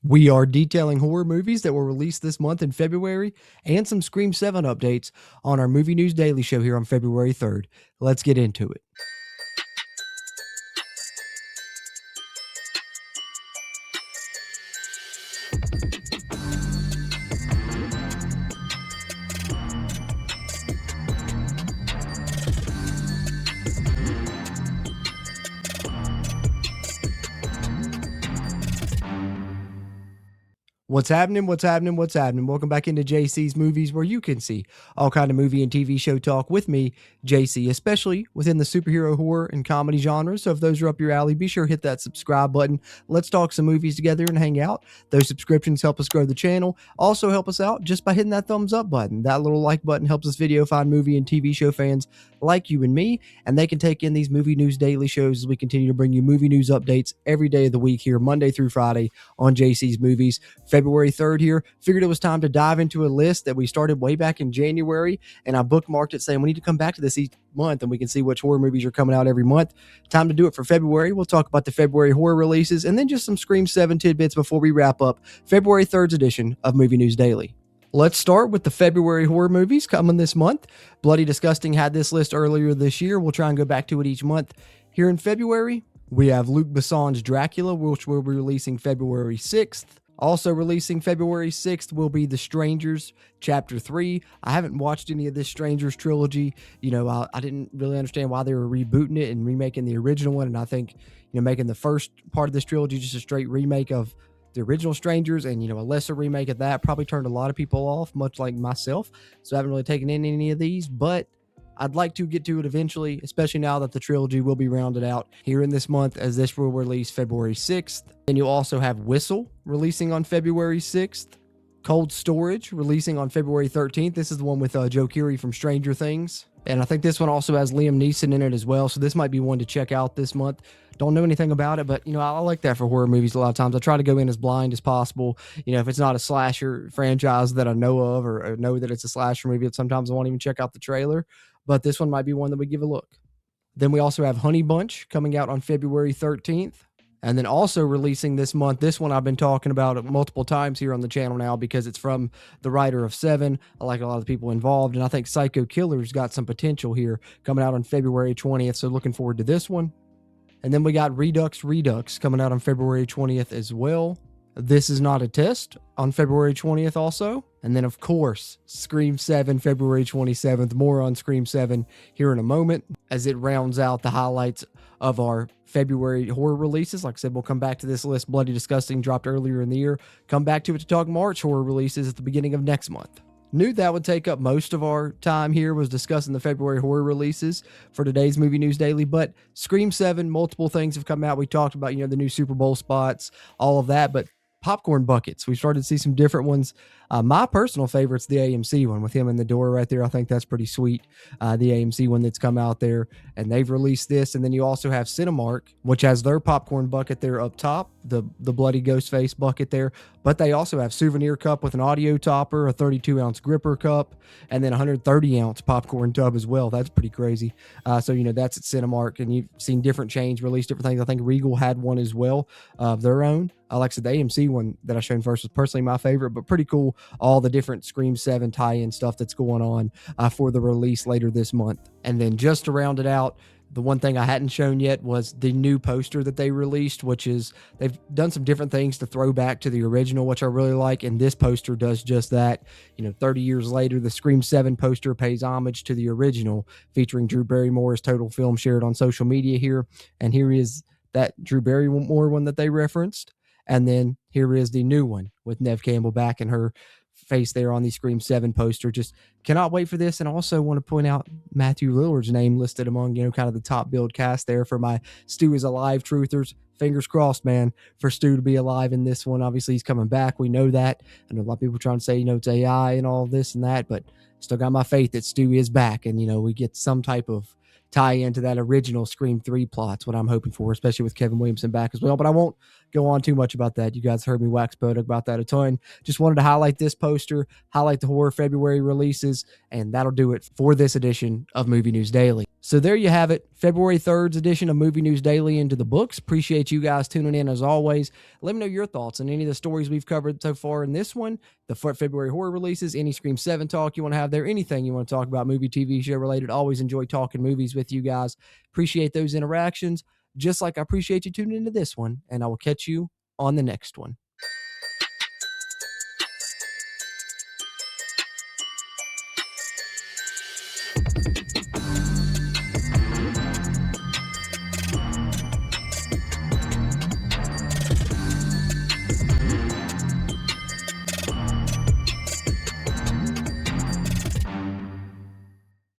We are detailing horror movies that were released this month in February and some Scream 7 updates on our Movie News Daily Show here on February 3rd. Let's get into it. What's happening? What's happening? What's happening? Welcome back into JC's Movies, where you can see all kind of movie and TV show talk with me, JC, especially within the superhero, horror, and comedy genres. So if those are up your alley, be sure to hit that subscribe button. Let's talk some movies together and hang out. Those subscriptions help us grow the channel. Also help us out just by hitting that thumbs up button. That little like button helps this video find movie and TV show fans like you and me, and they can take in these Movie News Daily shows as we continue to bring you movie news updates every day of the week here, Monday through Friday on JC's Movies. February 3rd here, figured it was time to dive into a list that we started way back in January, and I bookmarked it saying we need to come back to this each month and we can see which horror movies are coming out every month. Time to do it for February. We'll talk about the February horror releases and then just some Scream 7 tidbits before we wrap up February 3rd's edition of Movie News Daily. Let's start with the February horror movies coming this month. Bloody Disgusting had this list earlier this year. We'll try and go back to it each month. Here in February, we have Luc Besson's Dracula, which will be releasing February 6th. Also releasing February 6th will be The Strangers, Chapter 3. I haven't watched any of this Strangers trilogy. I didn't really understand why they were rebooting it and remaking the original one. And I think, making the first part of this trilogy just a straight remake of the original Strangers and, a lesser remake of that probably turned a lot of people off, much like myself. So I haven't really taken in any of these, but I'd like to get to it eventually, especially now that the trilogy will be rounded out here in this month, as this will release February 6th. Then you'll also have Whistle releasing on February 6th. Cold Storage releasing on February 13th. This is the one with Joe Keery from Stranger Things. And I think this one also has Liam Neeson in it as well. So this might be one to check out this month. Don't know anything about it, but, I like that for horror movies a lot of times. I try to go in as blind as possible. If it's not a slasher franchise that I know of or know that it's a slasher movie, sometimes I won't even check out the trailer. But this one might be one that we give a look. Then we also have Honey Bunch coming out on February 13th. And then also releasing this month, this one I've been talking about multiple times here on the channel now because it's from the writer of Seven. I like a lot of the people involved, and I think Psycho Killer's got some potential here coming out on February 20th, so looking forward to this one. And then we got Redux coming out on February 20th as well. This Is Not a Test on February 20th also. And then, of course, Scream 7, February 27th. More on Scream 7 here in a moment as it rounds out the highlights of our February horror releases. Like I said, we'll come back to this list. Bloody Disgusting dropped earlier in the year. Come back to it to talk March horror releases at the beginning of next month. Knew that would take up most of our time here was discussing the February horror releases for today's Movie News Daily, but Scream 7, multiple things have come out. We talked about, the new Super Bowl spots, all of that, but popcorn buckets. We started to see some different ones. My personal favorite's the AMC one with him in the door right there. I think that's pretty sweet. The AMC one that's come out there, and they've released this. And then you also have Cinemark, which has their popcorn bucket there up top, the bloody ghost face bucket there. But they also have souvenir cup with an audio topper, a 32-ounce gripper cup, and then a 130-ounce popcorn tub as well. That's pretty crazy. So that's at Cinemark, and you've seen different chains release different things. I think Regal had one as well of their own. Like I said, the AMC one that I showed first was personally my favorite, but pretty cool. All the different Scream 7 tie-in stuff that's going on for the release later this month. And then just to round it out, the one thing I hadn't shown yet was the new poster that they released, which is they've done some different things to throw back to the original, which I really like. And this poster does just that. 30 years later, the Scream 7 poster pays homage to the original, featuring Drew Barrymore's Total Film shared on social media here. And here is that Drew Barrymore one that they referenced. And then here is the new one with Neve Campbell back in her face there on the Scream 7 poster. Just cannot wait for this. And also want to point out Matthew Lillard's name listed among, kind of the top build cast there for my Stu is Alive truthers. Fingers crossed, man, for Stu to be alive in this one. Obviously, he's coming back. We know that. I know a lot of people trying to say, it's AI and all this and that, but still got my faith that Stu is back and, we get some type of tie into that original Scream 3 plot. That's what I'm hoping for, especially with Kevin Williamson back as well. But I won't go on too much about that. You guys heard me wax poetic about that a ton. Just wanted to highlight this poster, highlight the horror February releases, and that'll do it for this edition of Movie News Daily. So there you have it, February 3rd's edition of Movie News Daily into the books. Appreciate you guys tuning in as always. Let me know your thoughts on any of the stories we've covered so far in this one, the February horror releases, any Scream 7 talk you want to have there, anything you want to talk about movie, TV show related. Always enjoy talking movies with you guys. Appreciate those interactions, just like I appreciate you tuning into this one, and I will catch you on the next one.